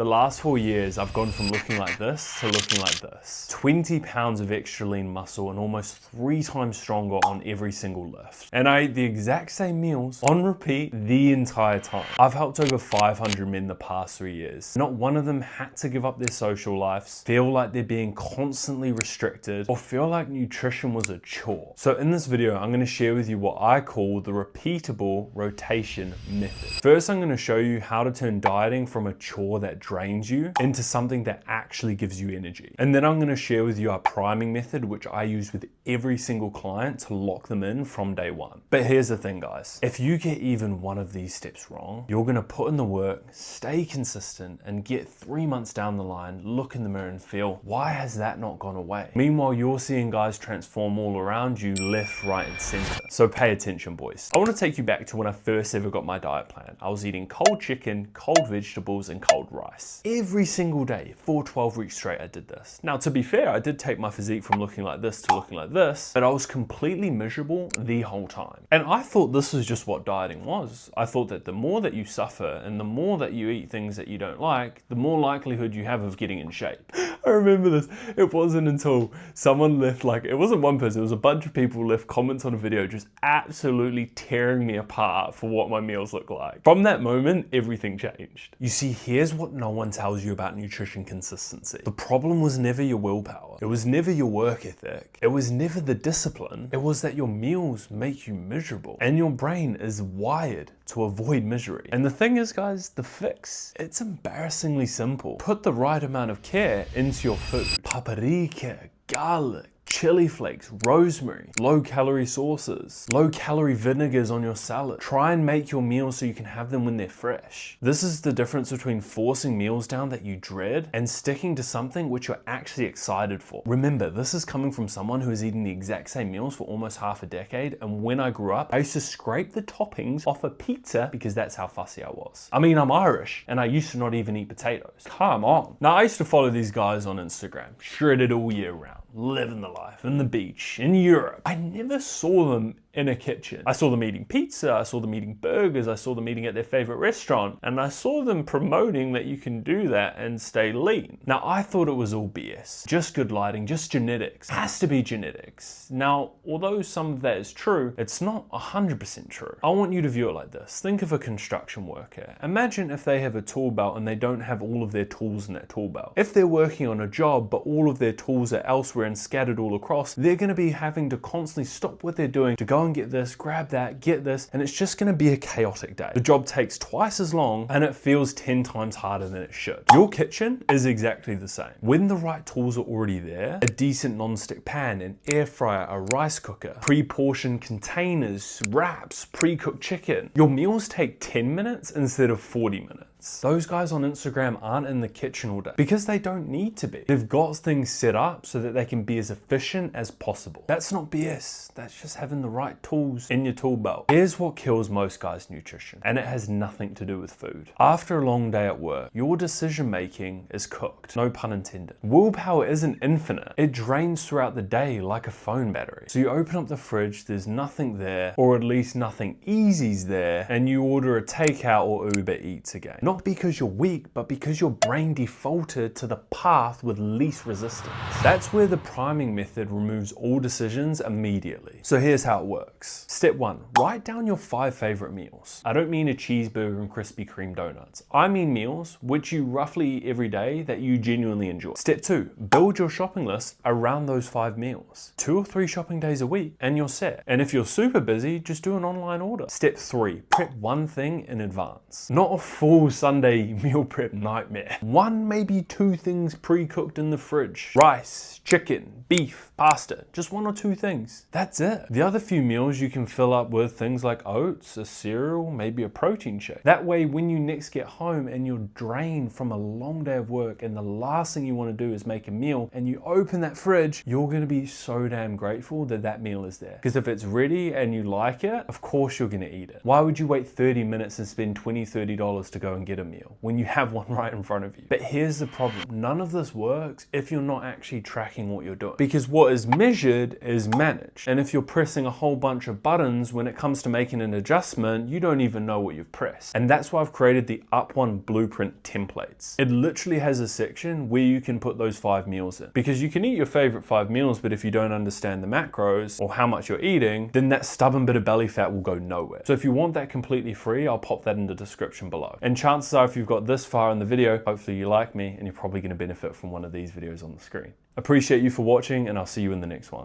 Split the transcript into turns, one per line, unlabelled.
The last 4 years, I've gone from looking like this to looking like this. 20 pounds of extra lean muscle and almost 3 times stronger on every single lift. And I ate the exact same meals on repeat the entire time. I've helped over 500 men the past 3 years. Not one of them had to give up their social lives, feel like they're being constantly restricted, or feel like nutrition was a chore. So in this video, I'm going to share with you what I call the repeatable rotation method. First, I'm going to show you how to turn dieting from a chore that drains you into something that actually gives you energy. And then I'm going to share with you our priming method, which I use with every single client to lock them in from day one. But here's the thing, guys. If you get even one of these steps wrong, you're going to put in the work, stay consistent, and get 3 months down the line, look in the mirror and feel, why has that not gone away? Meanwhile, you're seeing guys transform all around you, left, right, and center. So pay attention, boys. I want to take you back to when I first ever got my diet plan. I was eating cold chicken, cold vegetables, and cold rice. Every single day for 12 weeks straight I did this. Now to be fair, I did take my physique from looking like this to looking like this, but I was completely miserable the whole time. And I thought this was just what dieting was. I thought that the more that you suffer and the more that you eat things that you don't like, the more likelihood you have of getting in shape. I remember this. It wasn't until someone left, like, it wasn't one person, it was a bunch of people left comments on a video just absolutely tearing me apart for what my meals look like. From that moment, everything changed. You see, here's what no one tells you about nutrition consistency. The problem was never your willpower. It was never your work ethic. It was never the discipline. It was that your meals make you miserable and your brain is wired to avoid misery. And the thing is, guys, the fix, it's embarrassingly simple. Put the right amount of care into your food. Paprika, garlic, chili flakes, rosemary, low-calorie sauces, low-calorie vinegars on your salad. Try and make your meals so you can have them when they're fresh. This is the difference between forcing meals down that you dread and sticking to something which you're actually excited for. Remember, this is coming from someone who is eating the exact same meals for almost half a decade, and when I grew up, I used to scrape the toppings off a pizza because that's how fussy I was. I mean, I'm Irish, and I used to not even eat potatoes. Come on. Now, I used to follow these guys on Instagram, shredded all year round, living the life, in the beach, in Europe. I never saw them in a kitchen. I saw them eating pizza, I saw them eating burgers, I saw them eating at their favorite restaurant, and I saw them promoting that you can do that and stay lean. Now, I thought it was all BS. Just good lighting, just genetics. Has to be genetics. Now, although some of that is true, it's not 100% true. I want you to view it like this. Think of a construction worker. Imagine if they have a tool belt and they don't have all of their tools in that tool belt. If they're working on a job, but all of their tools are elsewhere and scattered all across, they're going to be having to constantly stop what they're doing to go and get this, grab that, get this, and it's just going to be a chaotic day. The job takes twice as long and it feels 10 times harder than it should. Your kitchen is exactly the same. When the right tools are already there, a decent non-stick pan, an air fryer, a rice cooker, pre-portioned containers, wraps, pre-cooked chicken, your meals take 10 minutes instead of 40 minutes. Those guys on Instagram aren't in the kitchen all day because they don't need to be. They've got things set up so that they can be as efficient as possible. That's not BS. That's just having the right tools in your tool belt. Here's what kills most guys' nutrition, and it has nothing to do with food. After a long day at work, your decision making is cooked. No pun intended. Willpower isn't infinite. It drains throughout the day like a phone battery. So you open up the fridge, there's nothing there, or at least nothing easy's there, and you order a takeout or Uber Eats again. Not because you're weak, but because your brain defaulted to the path with least resistance. That's where the priming method removes all decisions immediately. So here's how it works. Step 1, write down your 5 favorite meals. I don't mean a cheeseburger and Krispy Kreme donuts. I mean meals which you roughly eat every day that you genuinely enjoy. Step 2, build your shopping list around those 5 meals. 2 or 3 shopping days a week and you're set. And if you're super busy, just do an online order. Step 3, prep one thing in advance. Not a full Sunday meal prep nightmare. 1, maybe 2 things pre-cooked in the fridge. Rice, chicken, beef, pasta, just 1 or 2 things. That's it. The other few meals you can fill up with things like oats, a cereal, maybe a protein shake. That way, when you next get home and you're drained from a long day of work and the last thing you want to do is make a meal and you open that fridge, you're going to be so damn grateful that that meal is there. Because if it's ready and you like it, of course you're going to eat it. Why would you wait 30 minutes and spend $20, $30 to go and get a meal when you have one right in front of you. But here's the problem. None of this works if you're not actually tracking what you're doing, because what is measured is managed. And if you're pressing a whole bunch of buttons, when it comes to making an adjustment, you don't even know what you've pressed. And that's why I've created the Up One Blueprint templates. It literally has a section where you can put those 5 meals in, because you can eat your favorite 5 meals, but if you don't understand the macros or how much you're eating, then that stubborn bit of belly fat will go nowhere. So if you want that completely free, I'll pop that in the description below. And chances are, if you've got this far in the video, hopefully you like me and you're probably going to benefit from one of these videos on the screen. Appreciate you for watching, and I'll see you in the next one.